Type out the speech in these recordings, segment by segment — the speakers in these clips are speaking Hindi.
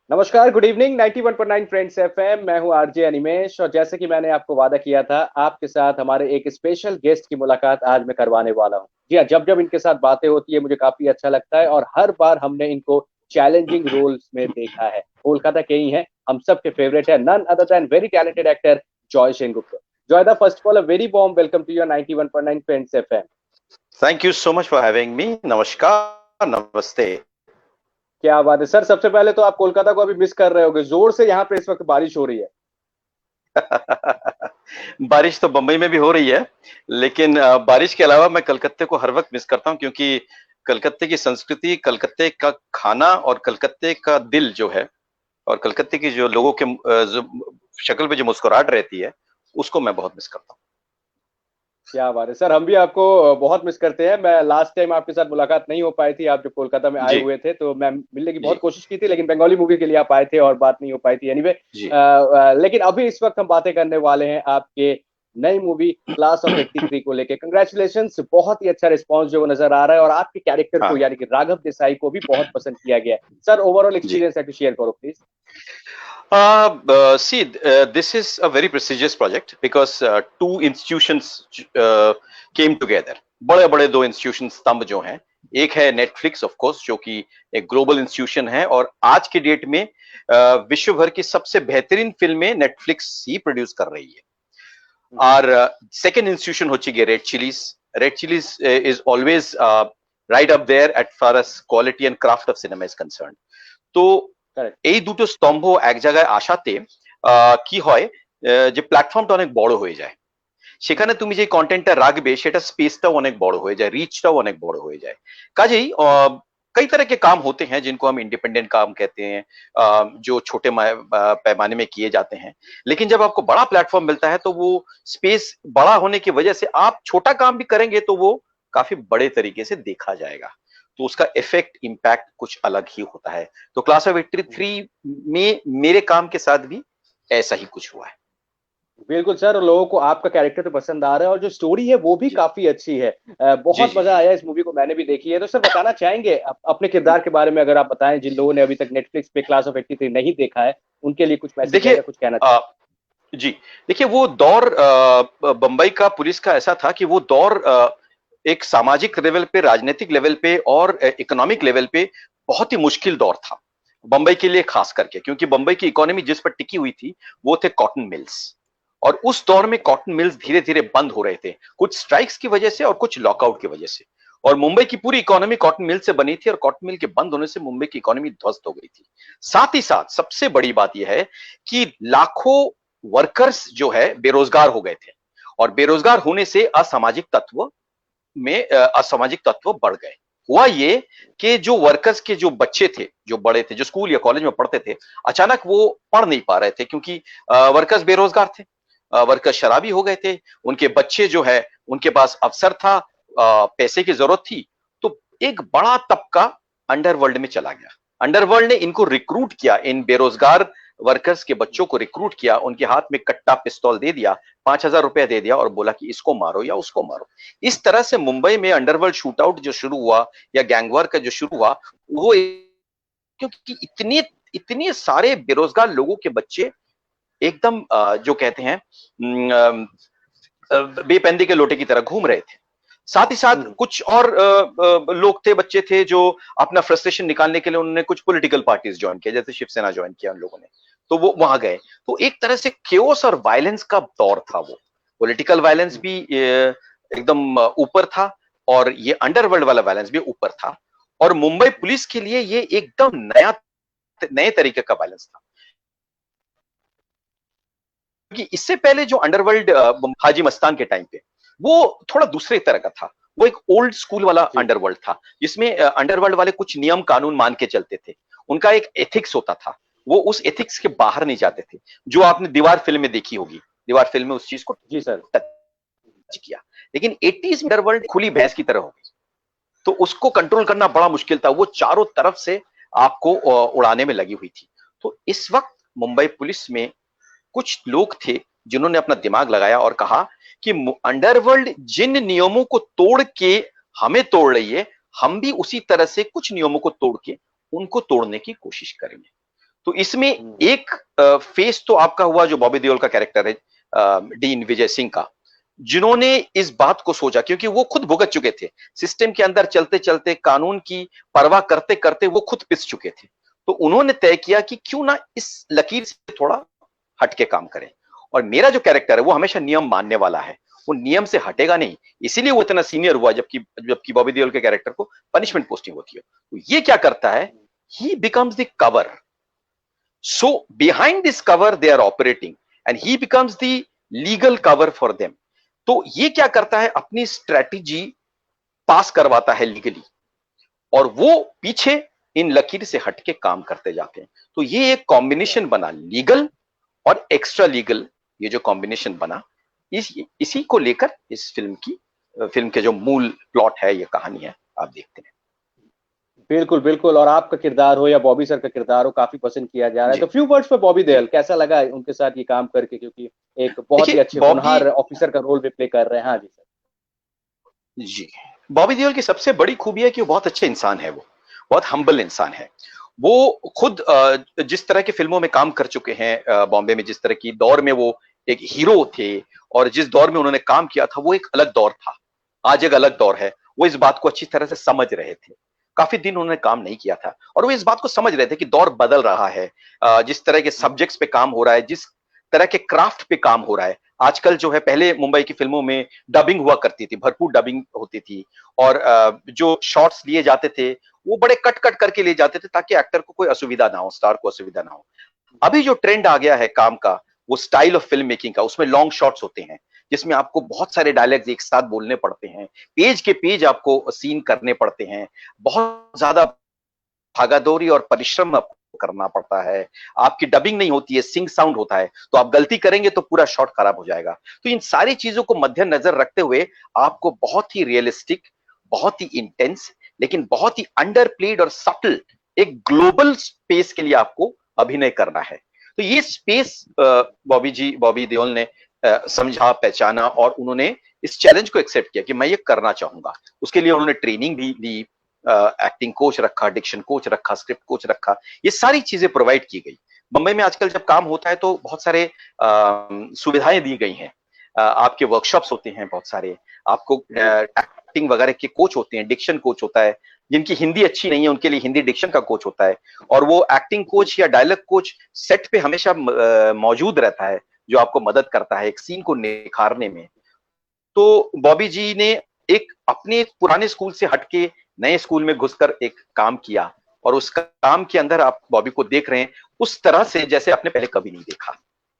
नमस्कार, गुड इवनिंग। 91.9 friends FM. मैं हूं आरजे अनिमेश और जैसे कि मैंने आपको वादा किया था, आपके साथ हमारे एक स्पेशल गेस्ट की मुलाकात आज मैं करवाने वाला हूं। जी हाँ, जब जब इनके साथ बातें होती है मुझे काफी अच्छा लगता है और हर बार हमने इनको चैलेंजिंग रोल्स में देखा है। कोलकाता के ही हैं, हम सबके फेवरेट है, none other than very talented actor Joy Sengupta. Joy da, first of all a very warm welcome to your 91.9 friends FM. Thank you so much for having me. नमस्कार, नमस्ते। क्या बात है सर, सबसे पहले तो आप कोलकाता को अभी मिस कर रहे होगे जोर से। यहाँ पे इस वक्त बारिश हो रही है। बारिश तो बंबई में भी हो रही है, लेकिन बारिश के अलावा मैं कलकत्ते को हर वक्त मिस करता हूँ, क्योंकि कलकत्ते की संस्कृति, कलकत्ते का खाना और कलकत्ते का दिल जो है, और कलकत्ते की जो लोगों के जो शक्ल पे जो मुस्कुराहट रहती है, उसको मैं बहुत मिस करता हूँ। क्या बात है सर, हम भी आपको बहुत मिस करते हैं। मैं लास्ट टाइम आपके साथ मुलाकात नहीं हो पाई थी, आप जब कोलकाता में आए जी, हुए थे तो मैं मिलने की बहुत जी, कोशिश की थी, लेकिन बंगाली मूवी के लिए आप आए थे और बात नहीं हो पाई थी। एनीवे, जी। लेकिन अभी इस वक्त हम बातें करने वाले हैं आपके नई मूवी क्लास ऑफ 83 को लेके। कंग्रेचुलेशंस, बहुत ही अच्छा रिस्पांस जो वो नजर आ रहा है और आपके कैरेक्टर को हाँ, यानी कि राघव देसाई को भी बहुत पसंद किया गया है। सर, ओवरऑल जी। एक्सपीरियंस है शेयर करो please. See, this is a very prestigious project because two institutions came together. बड़े बड़े दो इंस्टीट्यूशन स्तंभ जो हैं, एक है नेटफ्लिक्स ऑफ कोर्स, जो कि एक ग्लोबल इंस्टीट्यूशन है और आज के डेट में विश्व भर की सबसे बेहतरीन फिल्में नेटफ्लिक्स ही प्रोड्यूस कर रही है। और सेकेंड इंस्टीट्यूशन হচ্ছে গিয়ে red chillies is always right up there as far as quality and craft of cinema is concerned. তো करेक्ट। এই দুটো স্তম্ভ এক জায়গায় আসাতে কি হয়, যে প্ল্যাটফর্মটা অনেক বড় হয়ে যায়। সেখানে তুমি যে কন্টেন্টটা রাখবে সেটা স্পেসটাও অনেক বড় হয়ে যায়, রিচটাও অনেক বড় হয়ে যায়। কাজেই कई तरह के काम होते हैं जिनको हम इंडिपेंडेंट काम कहते हैं, जो छोटे पैमाने में किए जाते हैं। लेकिन जब आपको बड़ा प्लेटफॉर्म मिलता है तो वो स्पेस बड़ा होने की वजह से आप छोटा काम भी करेंगे तो वो काफी बड़े तरीके से देखा जाएगा, तो उसका इफेक्ट इम्पैक्ट कुछ अलग ही होता है। तो क्लास ऑफ 83 में मेरे काम के साथ भी ऐसा ही कुछ हुआ है। बिल्कुल सर, लोगों को आपका कैरेक्टर तो पसंद आ रहा है और जो स्टोरी है वो भी जी, काफी अच्छी है। जी, बहुत जी, मजा जी। आया इस मूवी को, मैंने भी देखी है। तो सर, बताना चाहेंगे अपने किरदार के बारे में, अगर आप बताएं, जिन लोगों ने अभी तक नेटफ्लिक्स पे क्लास ऑफ 83 नहीं देखा है उनके लिए कुछ मैसेज है देखिए, या कुछ कहना अ, चाहेंगे? जी, देखिए वो दौर बंबई का पुलिस का ऐसा था कि वो दौर एक सामाजिक लेवल पे, राजनीतिक लेवल पे और इकोनॉमिक लेवल पे बहुत ही मुश्किल दौर था बंबई के लिए, खास करके क्योंकि बंबई की इकोनॉमी जिस पर टिकी हुई थी वो थे कॉटन मिल्स। और उस दौर में कॉटन मिल्स धीरे धीरे बंद हो रहे थे, कुछ स्ट्राइक्स की वजह से और कुछ लॉकआउट की वजह से। और मुंबई की पूरी इकोनॉमी कॉटन मिल से बनी थी और कॉटन मिल के बंद होने से मुंबई की इकोनॉमी ध्वस्त हो गई थी। साथ ही साथ सबसे बड़ी बात यह है कि लाखों वर्कर्स जो है बेरोजगार हो गए थे, और बेरोजगार होने से असामाजिक तत्व बढ़ गए। हुआ ये कि जो वर्कर्स के जो बच्चे थे, जो बड़े थे, जो स्कूल या कॉलेज में पढ़ते थे, अचानक वो पढ़ नहीं पा रहे थे, क्योंकि वर्कर्स बेरोजगार थे, वर्कर्स शराबी हो गए थे, उनके बच्चे जो है उनके पास अवसर था, पैसे की जरूरत थी। तो एक बड़ा तबका अंडरवर्ल्ड में चला गया। अंडरवर्ल्ड ने इनको रिक्रूट किया, इन बेरोजगार वर्कर्स के बच्चों को रिक्रूट किया, उनके हाथ में कट्टा पिस्तौल दे दिया, 5,000 रुपया दे दिया और बोला कि इसको मारो या उसको मारो। इस तरह से मुंबई में अंडरवर्ल्ड शूटआउट जो शुरू हुआ या गैंगवार का जो शुरू हुआ, वो क्योंकि इतने इतने सारे बेरोजगार लोगों के बच्चे एकदम जो कहते हैं बेपंदी के लोटे की तरह घूम रहे थे। साथ ही साथ हम्म। कुछ और लोग थे, बच्चे थे, जो अपना फ्रस्ट्रेशन निकालने के लिए उन्होंने कुछ पॉलिटिकल पार्टीज ज्वाइन किया, जैसे शिवसेना ज्वाइन किया उन लोगों ने, तो वो वहां गए। तो एक तरह से केओस और वायलेंस का दौर था वो। पॉलिटिकल वायलेंस भी एकदम ऊपर था, और ये अंडरवर्ल्ड वाला वायलेंस भी ऊपर था। और मुंबई पुलिस के लिए ये एकदम नए तरीके का वायलेंस था, क्योंकि इससे पहले जो अंडरवर्ल्ड हाजी मस्तान के टाइम पे, वो थोड़ा दूसरे तरह का था। वो एक ओल्ड स्कूल वाला जी। अंडरवर्ल्ड था, जिसमें अंडरवर्ल्ड वाले कुछ नियम कानून मान के चलते थे। उनका एक एथिक्स होता था, वो उस एथिक्स के बाहर नहीं जाते थे, जो आपने दीवार फिल्म में देखी होगी। दीवार फिल्म में उस चीज को जी सर। टच किया। लेकिन 80s में अंडरवर्ल्ड खुली भैंस की तरह हो गई, तो उसको कंट्रोल करना बड़ा मुश्किल था। वो चारों तरफ से आपको उड़ाने में लगी हुई थी। तो इस वक्त मुंबई पुलिस में कुछ लोग थे जिन्होंने अपना दिमाग लगाया और कहा कि अंडरवर्ल्ड जिन नियमों को तोड़ के हमें तोड़ रही है, हम भी उसी तरह से कुछ नियमों को तोड़ के उनको तोड़ने की कोशिश करेंगे। तो इसमें एक फेस तो आपका हुआ जो बॉबी देओल का कैरेक्टर है, डीन विजय सिंह का, जिन्होंने इस बात को सोचा, क्योंकि वो खुद भुगत चुके थे सिस्टम के अंदर चलते चलते, कानून की परवाह करते करते वो खुद पिस चुके थे। तो उन्होंने तय किया कि क्यों ना इस लकीर से थोड़ा हटके काम करें। और मेरा जो कैरेक्टर है वो हमेशा नियम मानने वाला है, वो नियम से हटेगा नहीं, इसीलिए वो इतना सीनियर हुआ, जबकि जबकि बॉबी देओल के कैरेक्टर को पनिशमेंट पोस्टिंग होती है। तो ये क्या करता है, ही becomes the cover, so behind this cover they are operating and he becomes the legal cover for them। तो ये क्या करता है, अपनी स्ट्रेटेजी पास करवाता है लीगली, और वो पीछे इन लकीर से हटके काम करते जाते हैं। तो ये एक कॉम्बिनेशन बना, लीगल और एक्स्ट्रा लीगल, ये जो कॉम्बिनेशन बना, इसी को लेकर इस फिल्म के जो मूल प्लॉट है, ये कहानी है, आप देखते हैं। बिल्कुल बिल्कुल। और आपका किरदार हो या बॉबी सर का किरदार हो, काफी पसंद किया जा रहा है। तो फ्यू वर्ड्स पे बॉबी देओल कैसा लगा उनके साथ ये काम करके, क्योंकि एक बहुत ही अच्छे होनहार ऑफिसर का रोल भी प्ले कर रहे हैं। हाँ जी सर। जी, बॉबी देओल की सबसे बड़ी खूबी है कि वो बहुत अच्छे इंसान है, वो बहुत हम्बल इंसान है। वो खुद जिस तरह की फिल्मों में काम कर चुके हैं, बॉम्बे में जिस तरह की दौर में वो एक हीरो थे, और जिस दौर में उन्होंने काम किया था वो एक अलग दौर था, आज एक अलग दौर है। वो इस बात को अच्छी तरह से समझ रहे थे, काफी दिन उन्होंने काम नहीं किया था, और वो इस बात को समझ रहे थे कि दौर बदल रहा है, जिस तरह के सब्जेक्ट्स पे काम हो रहा है, जिस तरह के क्राफ्ट पे काम हो रहा है आजकल जो है। पहले मुंबई की फिल्मों में डबिंग हुआ करती थी, भरपूर डबिंग होती थी, और जो शॉट्स लिए जाते थे वो बड़े कट कट करके लिए जाते थे, ताकि एक्टर को कोई असुविधा ना हो, स्टार को असुविधा ना हो। अभी जो ट्रेंड आ गया है काम का, वो स्टाइल ऑफ फिल्म मेकिंग का, उसमें लॉन्ग शॉट्स होते हैं, जिसमें आपको बहुत सारे डायलॉग्स एक साथ बोलने पड़ते हैं, पेज के पेज आपको सीन करने पड़ते हैं, बहुत ज्यादा भागादौड़ी और परिश्रम आपको करना पड़ता है, आपकी डबिंग नहीं होती है, सिंग साउंड होता है, तो आप गलती करेंगे तो पूरा शॉट खराब हो जाएगा। तो इन सारी चीजों को मद्देनजर रखते हुए आपको बहुत ही रियलिस्टिक, बहुत ही इंटेंस, लेकिन बहुत ही अंडर प्लेड और सटल एक ग्लोबल स्पेस के लिए आपको अभिनय करना है। तो ये स्पेस बॉबी देओल ने समझा, पहचाना, और उन्होंने इस चैलेंज को एक्सेप्ट किया कि मैं ये करना चाहूंगा। उसके लिए उन्होंने ट्रेनिंग भी ली, एक्टिंग कोच रखा, डिक्शन कोच रखा, स्क्रिप्ट कोच रखा, ये सारी चीजें प्रोवाइड की गई। मुंबई में आजकल जब काम होता है तो बहुत सारे सुविधाएं दी गई हैं, आपके वर्कशॉप्स होते हैं बहुत सारे, आपको एक्टिंग वगैरह के कोच होते हैं, डिक्शन कोच होता है, जिनकी हिंदी अच्छी नहीं है उनके लिए हिंदी डिक्शन का कोच होता है, और वो एक्टिंग कोच या डायलॉग कोच सेट पे हमेशा मौजूद रहता है, जो आपको मदद करता है एक सीन को निखारने में। तो बॉबी जी ने एक अपने पुराने स्कूल से हटके नए स्कूल में घुसकर एक काम किया, और उस काम के अंदर आप बॉबी को देख रहे हैं उस तरह से जैसे आपने पहले कभी नहीं देखा।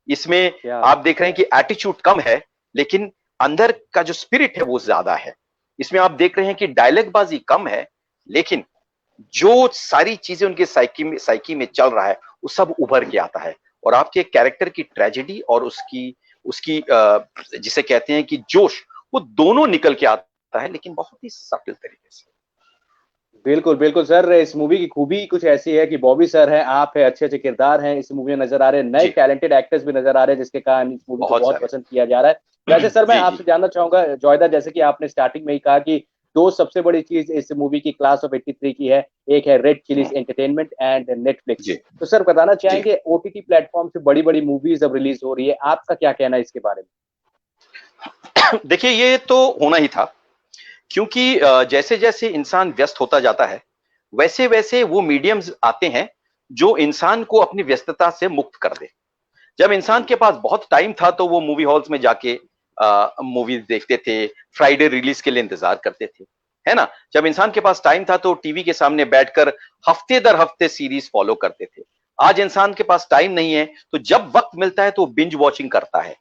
इसमें आप देख रहे हैं कि एटीट्यूड कम है, लेकिन अंदर का जो स्पिरिट है वो ज्यादा है। इसमें आप देख रहे हैं कि डायलॉगबाजी कम है, लेकिन जो सारी चीजें उनके साइकी में चल रहा है वो सब उभर के आता है, और आपके कैरेक्टर की ट्रेजेडी और उसकी उसकी जिसे कहते हैं कि जोश, वो दोनों निकल के आता है, लेकिन बहुत ही सटल तरीके से। बिल्कुल बिल्कुल सर। इस मूवी की खूबी कुछ ऐसी है कि बॉबी सर है, आप है, अच्छे अच्छे किरदार हैं इस मूवी में नजर आ रहे हैं, नए टैलेंटेड एक्टर्स भी नजर आ रहे हैं, जिसके कारण इस मूवी को बहुत पसंद किया जा रहा है। वैसे सर मैं आपसे जानना चाहूंगा जोयदा, जैसे कि आपने स्टार्टिंग में ही कहा कि दो सबसे बड़ी चीज इस मूवी की क्लास ऑफ 83 की है, एक है red chillies entertainment and Netflix. तो सर बताना चाहेंगे ओटीटी प्लेटफॉर्म से बड़ी बड़ी मूवीज अब रिलीज हो रही है, आपका क्या कहना है इसके बारे में? देखिए, ये तो होना ही था, क्योंकि जैसे जैसे इंसान व्यस्त होता जाता है वैसे वैसे वो मीडियम्स आते हैं जो इंसान को अपनी व्यस्तता से मुक्त कर दे। जब इंसान के पास बहुत टाइम था तो वो मूवी हॉल्स में जाके मूवीज देखते थे, फ्राइडे रिलीज के लिए इंतजार करते थे, है ना। जब इंसान के पास टाइम था तो टीवी के सामने बैठकर हफ्ते दर हफ्ते सीरीज फॉलो करते थे। आज इंसान के पास टाइम नहीं है, तो जब वक्त मिलता है तो बिंज वॉचिंग करता है।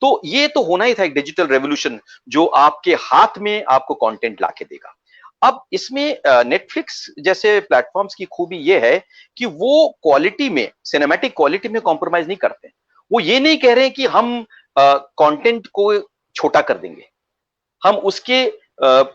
तो ये तो होना ही था, एक डिजिटल रेवोल्यूशन जो आपके हाथ में आपको कंटेंट लाके देगा। अब इसमें नेटफ्लिक्स जैसे प्लेटफॉर्म्स की खूबी ये है कि वो क्वालिटी में, सिनेमैटिक क्वालिटी में कॉम्प्रोमाइज नहीं करते। वो ये नहीं कह रहे हैं कि हम कंटेंट को छोटा कर देंगे, हम उसके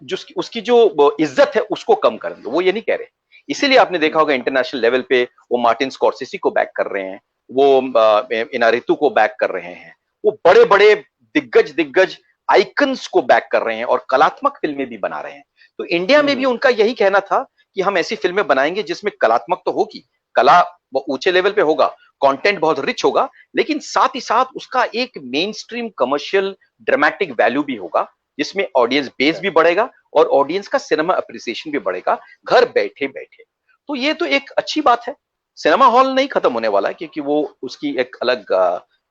जो उसकी जो इज्जत है उसको कम कर देंगे, वो ये नहीं कह रहे। इसीलिए आपने देखा होगा इंटरनेशनल लेवल पे वो मार्टिन स्कॉर्सेसी को बैक कर रहे हैं, वो इनारितु को बैक कर रहे हैं, वो बड़े बड़े दिग्गज दिग्गज आइकन्स को बैक कर रहे हैं और कलात्मक फिल्में भी बना रहे हैं। तो इंडिया में भी उनका यही कहना था कि हम ऐसी फिल्में बनाएंगे जिसमें कलात्मक तो होगी, कला ऊंचे लेवल पे होगा, कंटेंट बहुत रिच होगा, लेकिन साथ ही साथ उसका एक main stream commercial dramatic value भी होगा, जिसमें ऑडियंस बेस भी बढ़ेगा और ऑडियंस का सिनेमा अप्रिसिएशन भी बढ़ेगा घर बैठे बैठे। तो ये तो एक अच्छी बात है। सिनेमा हॉल नहीं खत्म होने वाला है, क्योंकि वो उसकी एक अलग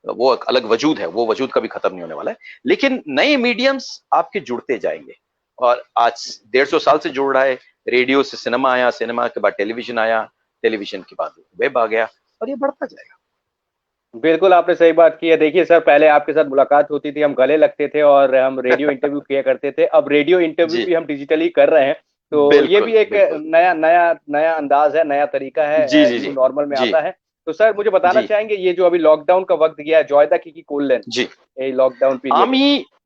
वो एक अलग वजूद है, वो वजूद कभी खत्म नहीं होने वाला है। लेकिन नए मीडियम्स आपके जुड़ते जाएंगे, और आज 150 साल से जुड़ रहा है। रेडियो से सिनेमा आया, सिनेमा के बाद टेलीविजन आया, टेलीविजन के बाद वेब आ गया, और ये बढ़ता जाएगा। बिल्कुल आपने सही बात की है। देखिए सर, पहले आपके साथ मुलाकात होती थी, हम गले लगते थे और हम रेडियो इंटरव्यू किया करते थे। अब रेडियो इंटरव्यू जी, भी हम डिजिटली कर रहे हैं, तो ये बिल्कुल भी एक बिल्कुल। नया नया नया अंदाज है, नया तरीका जी है, जी न्यू जी नॉर्मल में जी आता है। तो सर मुझे बताना जी चाहेंगे, ये जो अभी लॉकडाउन का वक्त गया है, জয়দা কি কি করলেন জি। এই লকডাউন পিরিয়ডে? আমি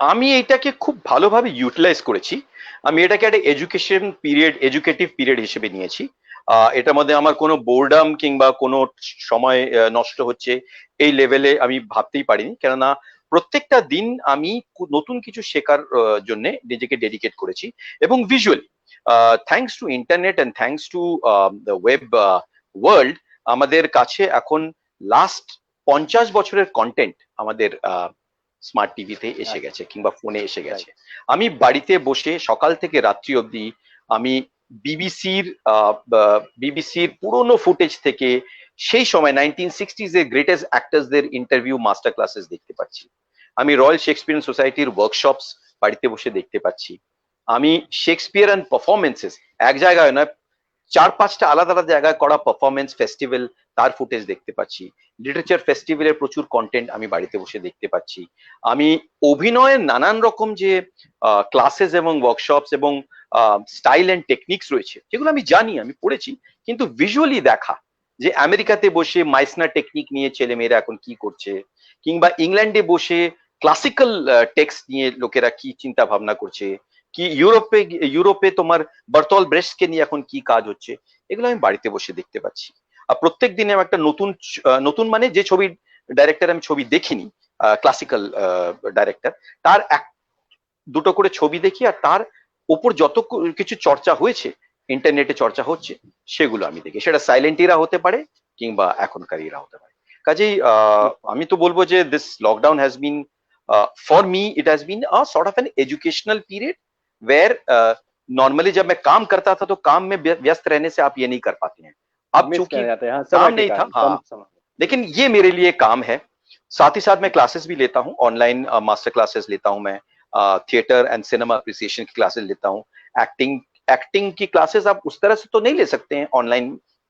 আমি এটাকে খুব ভালোভাবে ইউটিলাইজ করেছি। আমি এটাকে একটা এডুকেশন পিরিয়ড, এডুকেটিভ পিরিয়ড হিসেবে নিয়েছি। এটার মধ্যে আমার কোনো বোর্ডাম কিংবা কোনো সময় নষ্ট হচ্ছে এই লেভেলে আমি ভাবতেই পারিনি, কেননা প্রত্যেকটা দিন আমি নতুন কিছু শেখার জন্য নিজেকে ডেডিকেট করেছি। এবং visually thanks to internet and thanks to the web world, আমাদের কাছে এখন লাস্ট 50 বছরের কন্টেন্ট আমাদের স্মার্ট টিভিতে এসে গেছে কিংবা ফোনে এসে গেছে। আমি বাড়িতে বসে সকাল থেকে রাত্রি অবধি আমি বিবিসির বিবিসির পুরোনো ফুটেজ থেকে সেই সময় 1960s এর গ্রেটেস্ট অ্যাক্টরসদের ইন্টারভিউ মাস্টার ক্লাসেস দেখতে পাচ্ছি। আমি রয়্যাল শেক্সপিয়ার সোসাইটির ওয়ার্কশপস বাড়িতে বসে দেখতে পাচ্ছি। আমি শেক্সপিয়ার পারফরমেন্সেস এক জায়গায় নয়, 4-5টা আলাদা আলাদা জায়গায় করা পারফরমেন্স ফেস্টিভ্যাল, তার ফুটেজ দেখতে পাচ্ছি। লিটারেচার ফেস্টিভ্যালের প্রচুর কন্টেন্ট আমি বাড়িতে বসে দেখতে পাচ্ছি। আমি অভিনয়ের নানান রকম যে ক্লাসেস এবং ওয়ার্কশপস এবং স্টাইল এন্ড টেকনিক্স রয়েছে, যেগুলো আমি জানি, আমি পড়েছি, কিন্তু ভিজুয়ালি দেখা, যে আমেরিকাতে বসে মাইসনার টেকনিক নিয়ে ছেলেমেয়েরা এখন কি করছে, কিংবা ইংল্যান্ডে বসে ক্লাসিক্যাল টেক্সট নিয়ে লোকেরা কি চিন্তা ভাবনা করছে, কি ইউরোপে ইউরোপে তোমার বার্তল ব্রেস্টকে নিয়ে এখন কি কাজ হচ্ছে, এগুলো আমি বাড়িতে বসে দেখতে পাচ্ছি। আর প্রত্যেক দিনে আমি একটা নতুন নতুন মানে যে ছবি ডাইরেক্টর আমি ছবি দেখিনি, ক্লাসিক্যাল ডাইরেক্টর, তার এক দুটো করে ছবি দেখি, আর তার উপর যত কিছু চর্চা হয়েছে, ইন্টারনেটে চর্চা হচ্ছে, সেগুলো আমি দেখি। সেটা সাইলেন্ট ইরা হতে পারে কিংবা এখনকার ইরা হতে পারে। কাজেই আমি তো বলবো যে this lockdown has been for me, it has been a sort of an educational period where normally जब मैं काम करता था तो काम में व्यस्त रहने से आप ये नहीं कर पाते हैं। अब मिस चूंकि कर जाते हैं, हाँ, काम समय के नहीं था, कारण, हाँ, कम समय। लेकिन ये मेरे लिए काम है। साथ ही साथ मैं क्लासेस भी लेता हूँ, ऑनलाइन मास्टर क्लासेस लेता हूँ मैं, थिएटर एंड सिनेमा अप्रिसिएशन की क्लासेस लेता हूँ। एक्टिंग एक्टिंग की क्लासेस आप उस तरह से तो नहीं ले सकते हैं ऑनलाइन,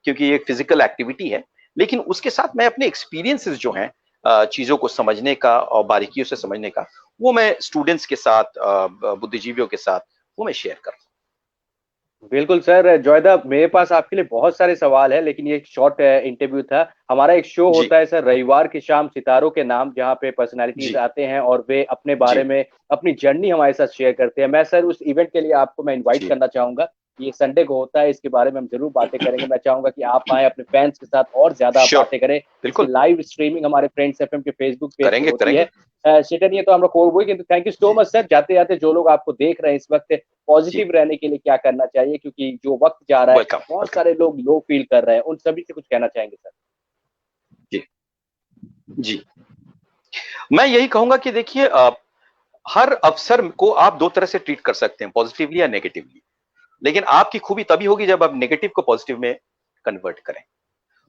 क्योंकि ये फिजिकल एक्टिविटी है, लेकिन उसके साथ मैं अपने एक्सपीरियंसेस जो हैं चीजों को समझने का और बारीकियों से समझने का, वो मैं स्टूडेंट्स के साथ, बुद्धिजीवियों के साथ, वो मैं शेयर करता हूँ। बिल्कुल सर, जॉयदा मेरे पास आपके लिए बहुत सारे सवाल है, लेकिन ये एक शॉर्ट इंटरव्यू था। हमारा एक शो जी होता है सर रविवार की शाम सितारों के नाम, जहाँ पे पर्सनालिटीज जी आते हैं और वे अपने जी बारे में अपनी जर्नी हमारे साथ शेयर करते हैं। मैं सर उस इवेंट के लिए आपको मैं इनवाइट जी करना चाहूंगा। ये संडे को होता है, इसके बारे में हम जरूर बातें करेंगे। मैं चाहूंगा कि आप आए, अपने फैंस के साथ और ज्यादा आप श्योर, बातें करें। इसकी बिल्कुल लाइव स्ट्रीमिंग हमारे फ्रेंड्स एफएम के फेसबुक पेज पे करेंगे होती करेंगे। है। সেটা নিয়ে তো আমরা করবোই, কিন্তু thank you so much sir. जाते जाते जो लोग आपको देख रहे हैं इस वक्त, जी, पॉजिटिव रहने के लिए क्या करना चाहिए, क्योंकि जो वक्त जा रहा है वेलकम बहुत वेलकम। सारे लोग लो फील कर रहे हैं, उन सभी से कुछ कहना चाहेंगे सर? जी जी, मैं यही कहूंगा कि देखिए, हर अवसर को आप दो तरह से ट्रीट कर सकते हैं, पॉजिटिवली या नेगेटिवली। लेकिन आपकी खूबी तभी होगी जब आप नेगेटिव को पॉजिटिव में कन्वर्ट करें।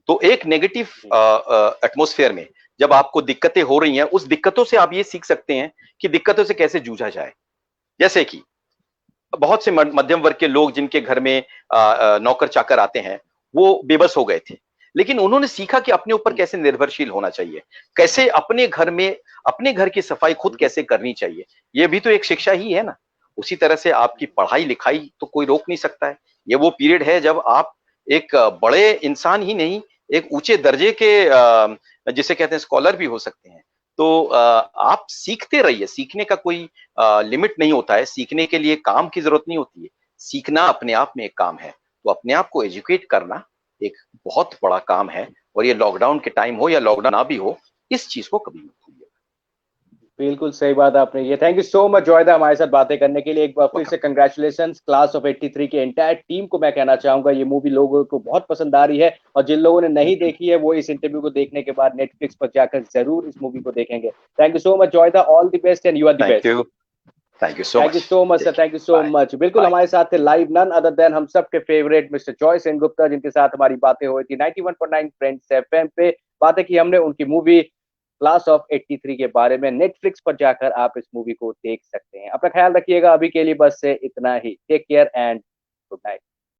तो एक नेगेटिव एटमॉस्फेयर में जब आपको दिक्कतें हो रही हैं, उस दिक्कतों से आप ये सीख सकते हैं कि दिक्कतों से कैसे जूझा जाए। जैसे कि बहुत से मध्यम वर्ग के लोग जिनके घर में नौकर चाकर आते हैं, वो बेबस हो गए थे, लेकिन उन्होंने सीखा कि अपने ऊपर कैसे निर्भरशील होना चाहिए, कैसे अपने घर में अपने घर की सफाई खुद कैसे करनी चाहिए। ये भी तो एक शिक्षा ही है ना। उसी तरह से आपकी पढ़ाई लिखाई तो कोई रोक नहीं सकता है। ये वो पीरियड है जब आप एक बड़े इंसान ही नहीं, एक ऊंचे दर्जे के जिसे कहते हैं स्कॉलर भी हो सकते हैं। तो आप सीखते रहिए, सीखने का कोई लिमिट नहीं होता है, सीखने के लिए काम की जरूरत नहीं होती है, सीखना अपने आप में एक काम है। तो अपने आप को एजुकेट करना एक बहुत बड़ा काम है, और ये लॉकडाउन के टाइम हो या लॉकडाउन ना भी हो, इस चीज को कभी मत भूलिए। बिल्कुल सही बात आपने ये। थैंक यू सो मच जोयदा हमारे साथ बातें करने के लिए। एक बार फिर से कंग्रेचुलेशन क्लास ऑफ 83 के एंटायर टीम को मैं कहना चाहूंगा, ये मूवी लोगों को बहुत पसंद आ रही है, और जिन लोगों ने नहीं देखी है वो इस इंटरव्यू को देखने के बाद नेटफ्लिक्स पर जाकर जरूर इस मूवी को देखेंगे। Thank you so much Joyda, all the best and you are the thank best. You, thank you so thank you much. So much sir, take thank you care, so bye much. बिल्कुल बाय। हमारे साथ थे लाइव नन अदर देन हम सबके फेवरेट मिस्टर जॉय सेन गुप्ता, जिनके साथ हमारी बातें हुई थी 91.9 फ्रेंड्स एफएम पे। बातें की हमने उनकी मूवी क्लास ऑफ 83 के बारे में। नेटफ्लिक्स पर जाकर आप इस मूवी को देख सकते हैं। अपना ख्याल रखिएगा, अभी के लिए बस से इतना ही। Take care and good night.